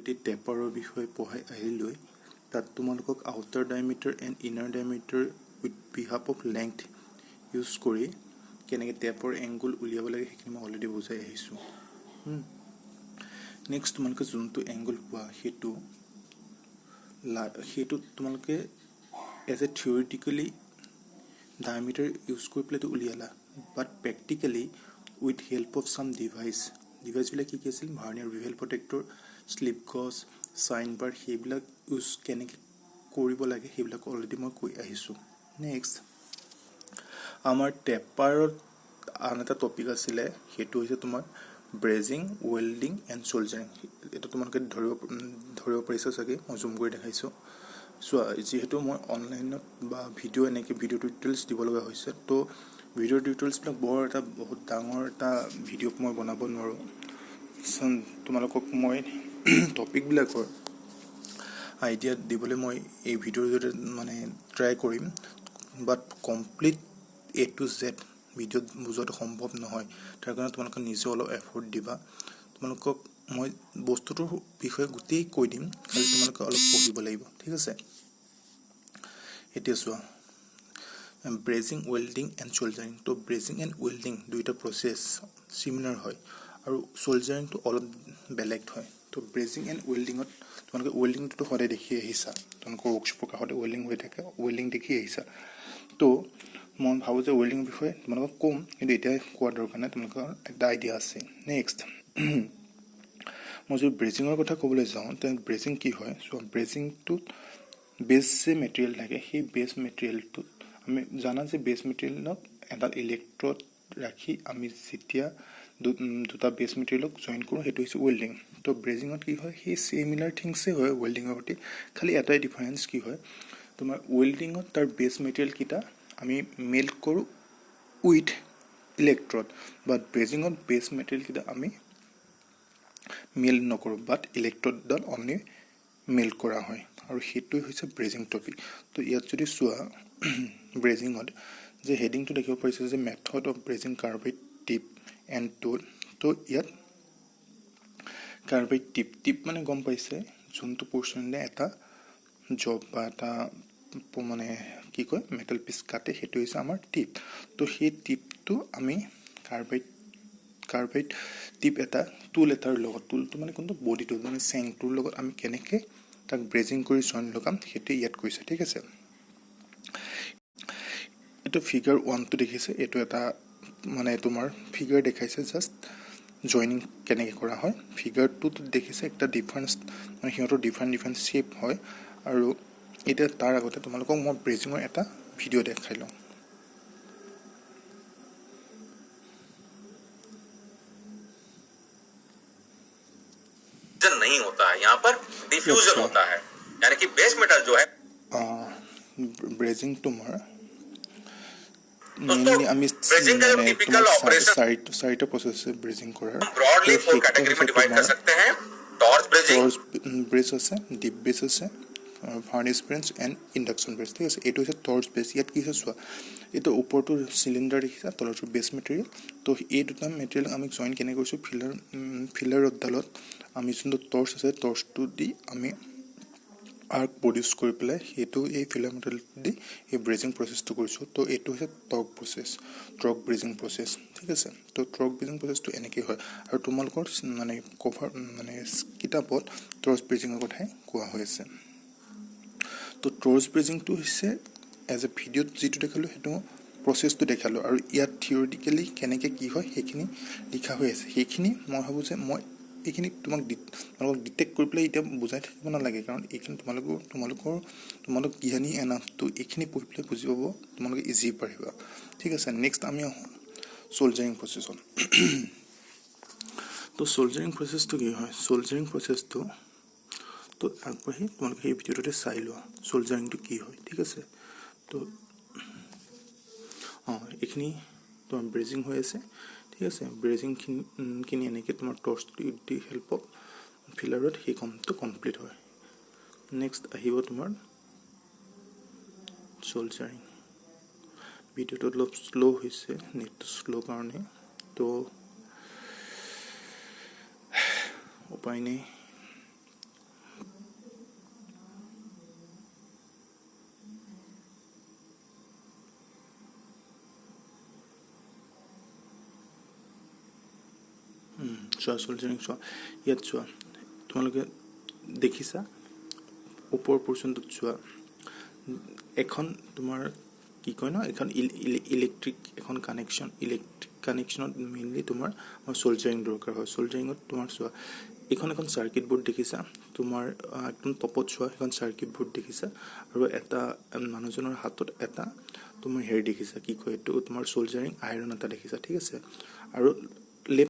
এটি টেপাৰৰ বিষয়ে পঢ়াই আহিলৈ তাত তোমালোকক outer diameter and inner diameter with behalf of length use কৰি কেনেকৈ টেপৰ এংগুল উলিয়াব লাগে সেইখিনি মই অলৰেডি বুজাই আহিছোঁ। নেক্সট তোমালোকে যোনটো এংগুল পোৱা সেইটো তোমালোকে এজ এ থিয়ৰিটিকেলি ডায়ামিটাৰ ইউজ কৰি পেলাই উলিয়ালা, বাট প্ৰেক্টিকেলি উইথ হেল্প অফ চাম ডিভাইচবিলাক কি আছিল, ভাৰ্নিয়াৰ ৰিভেল প্ৰটেক্টৰ, শ্লিপ গজ, চাইন বাৰ, সেইবিলাক ইউজ কেনেকৈ কৰিব লাগে সেইবিলাক অলৰেডি মই কৈ আহিছোঁ। নেক্সট আমাৰ টেপাৰত আন এটা টপিক আছিলে, সেইটো হৈছে তোমাৰ ব্ৰেজিং, ৱেল্ডিং এণ্ড চল্ডাৰিং। এইটো তোমালোকে ধৰিব পাৰিছা চাগে, মই জুম কৰি দেখাইছোঁ। চোৱা, যিহেতু মই অনলাইনত বা ভিডিঅ' টিউটৰিয়েলছ দিব লগা হৈছে, তো ভিডিঅ' টিউটৰিয়েলছবিলাক বহুত ডাঙৰ এটা ভিডিঅ' মই বনাব নোৱাৰোঁ। তোমালোকক মই টপিকবিলাকৰ আইডিয়া দিবলৈ মই এই ভিডিঅ'ৰ জৰিয়তে মানে ট্ৰাই কৰিম, বাট কমপ্লিট A to Z ভিডিঅ'ত বুজোৱাটো সম্ভৱ নহয়। তাৰ কাৰণে তোমালোকে নিজে অলপ এফৰ্ট দিবা। তোমালোকক মই বস্তুটোৰ বিষয়ে গোটেই কৈ দিম, খালি তোমালোকে অলপ পঢ়িব লাগিব, ঠিক আছে। এতিয়া চোৱা, ব্ৰেজিং, ৱেল্ডিং এণ্ড চল্ডাৰিং। তো ব্ৰেজিং এণ্ড ৱেল্ডিং দুইটা প্ৰচেছ চিমিলাৰ হয় আৰু চল্ডাৰিংটো অলপ বেলেগ হয়। তো ব্ৰেজিং এণ্ড ৱেল্ডিঙত তোমালোকে ৱেল্ডিংটোতো সদায় দেখি আহিছা, তোমালোকৰ ৱৰ্কশ্বপৰ কাষতে ৱেল্ডিং হৈ থাকে, ৱেল্ডিং দেখি আহিছা। তো মই ভাবোঁ যে ৱেল্ডিঙৰ বিষয়ে তোমালোকক ক'ম, কিন্তু এতিয়া কোৱাৰ দৰকাৰ নাই, তোমালোকৰ এটা আইডিয়া আছে। নেক্সট মই যদি ব্ৰেজিঙৰ কথা ক'বলৈ যাওঁ, তেন্তে ব্ৰেজিং কি হয়? চ' ব্ৰেজিংটোত বেছ যে মেটেৰিয়েল থাকে, সেই বেছ মেটেৰিয়েলটোত আমি জানা যে বেছ মেটেৰিয়েলত এডাল ইলেক্ট্ৰড ৰাখি আমি যেতিয়া দুটা বেছ মেটেৰিয়েলক জইন কৰোঁ, সেইটো হৈছে ৱেল্ডিং। তো ব্ৰেজিঙত কি হয়, সেই চিমিলাৰ থিংছেই হয় ৱেল্ডিঙৰ সৈতে, খালি এটাই ডিফাৰেঞ্চ কি হয়, তোমাৰ ৱেল্ডিঙত তাৰ বেছ মেটেৰিয়েলকেইটা আমি মেল্ট কৰোঁ উইথ ইলেক্ট্ৰড, বাট ব্ৰেজিঙত বেছ মেটেৰিয়েলকেইটা আমি মেল্ট নকৰোঁ, বাট ইলেক্ট্ৰডডাল অনলি মেল্ট কৰা হয়, আৰু সেইটোৱে হৈছে ব্ৰেজিং টপিক। তো ইয়াত যদি চোৱা ব্ৰেজিঙত যে হেডিংটো দেখিব পাৰিছে যে method of brazing carbide tip and tool. তো ইয়াত কাৰ্বাইড টিপ মানে গম পাইছে যোনটো পৰ্চনেৰে এটা জব বা এটা মানে কি কয় মেটেল পিচ কাটে, সেইটো হৈছে আমাৰ টিপ। তো সেই টিপটো আমি কাৰ্বাইড টিপ এটা টুল এটাৰ লগত, টুলটো মানে কোনটো বডিটো মানে চেংটোৰ লগত আমি কেনেকৈ তাক ব্ৰেজিং কৰি জইন লগাম সেইটোৱে ইয়াত কৈছে, ঠিক আছে। এইটো ফিগাৰ 1টো দেখিছে, এইটো এটা মানে তোমাৰ ফিগাৰ দেখাইছে জাষ্ট জইনিং কেনেকৈ কৰা হয়। ফিগাৰ 2টোত দেখিছে একটা ডিফাৰেঞ্চ, মানে সিহঁতৰ ডিফাৰেণ্ট শ্বেপ হয়। আৰু এতিয়া তাৰ আগতে তোমালোকক মই ব্ৰেজিঙৰ এটা ভিডিঅ' দেখাই লওঁ। नहीं होता है, यहाँ पर डिफ्यूजन होता है, यानी कि बेस मेटल जो है ब्रेजिंग तुम्हारा मेनली আমি চাৰিটা প্ৰচেছ ব্ৰেজিং কৰাৰ ब्रॉडली 4 कैटेगरी में डिवाइड कर सकते हैं। टॉर्च ব্ৰেজ আছে, ডিপ ব্ৰেজ আছে, ফাৰ্নেচ ব্ৰেজ এণ্ড ইণ্ডাকশ্যন ব্ৰেজ, ঠিক আছে। এইটো হৈছে টৰ্চ ব্ৰেজ। ইয়াত কি হৈছে চোৱা, এইটো ওপৰটো চিলিণ্ডাৰ দেখিছা, তলৰটো বেছ মেটেৰিয়েল। তো এই দুটা মেটেৰিয়েল আমি জইন কেনেকৈ কৰিছোঁ, ফিলাৰ ৰডডালত আমি যোনটো টৰ্চ আছে, টৰ্চটো দি আমি আৰ্ক প্ৰডিউচ কৰি পেলাই সেইটো এই ফিলাৰ মেটেৰিয়েলটো দি এই ব্ৰেজিং প্ৰচেছটো কৰিছোঁ। তো এইটো হৈছে টৰ্ক ব্ৰেজিং প্ৰচেছ, ঠিক আছে। তো টৰ্ক ব্ৰেজিং প্ৰচেছটো এনেকৈ হয়, আৰু তোমালোকৰ মানে কিতাপত টৰ্চ ব্ৰেজিঙৰ কথাই কোৱা হৈ আছে। তো টৰ্চ ব্ৰেজিংটো হৈছে এজ এ ভিডিঅ'ত যিটো দেখালোঁ সেইটো প্ৰচেছটো দেখালোঁ, আৰু ইয়াত থিয়ৰিটিকেলি কেনেকৈ কি হয় সেইখিনি লিখা হৈ আছে। সেইখিনি মই ভাবোঁ যে মই এইখিনি তোমালোক ডিটেক্ট কৰি পেলাই এতিয়া বুজাই থাকিব নালাগে, কাৰণ এইখিনি তোমালোক জ্ঞানী এনাফটো এইখিনি পঢ়ি পেলাই বুজি পাব, তোমালোকে ইজি পাৰিবা, ঠিক আছে। নেক্সট আমি আহোঁ চল্ডাৰিং প্ৰচেছত। তো চল্ডাৰিং প্ৰচেছটো কি হয়, চল্ডাৰিং প্ৰচেছটো তো আগবাঢ়ি তোমালোকে সেই ভিডিঅ'টোতে চাই লোৱা চল্ডাৰিংটো কি হয়, ঠিক আছে। তো এইখিনি তোমাৰ ব্ৰেজিং হৈ আছে, ঠিক আছে। ব্ৰেজিংখিনি এনেকৈ তোমাৰ টৰ্চ দি হেল্প ফিলাৰত সেই কামটো কমপ্লিট হয়। নেক্সট আহিব তোমাৰ চল্ডাৰিং। ভিডিঅ'টো অলপ শ্ল' হৈছে, নেটটো শ্ল' কাৰণে, তো উপায় নাই, চোৱা চল্ডাৰিং চোৱা ইয়াত চোৱা তোমালোকে দেখিছা ওপৰ পোৰ্চনটোত চোৱা এখন তোমাৰ কি কয় ন এখন ইলেক্ট্ৰিক এখন কানেকশ্যন ইলেক্ট্ৰিক কানেকশ্যনত মেইনলি তোমাৰ চল্ডাৰিং দৰকাৰ হয় চল্ডাৰিঙত তোমাৰ চোৱা এখন চাৰ্কিট বোৰ্ড দেখিছা তোমাৰ একদম টপত চোৱা এখন চাৰ্কিট বোৰ্ড দেখিছা আৰু এটা মানুহজনৰ হাতত এটা তোমাৰ হেৰি দেখিছা কি কয় এইটো তোমাৰ চল্ডাৰিং আইৰণ এটা দেখিছা ঠিক আছে আৰু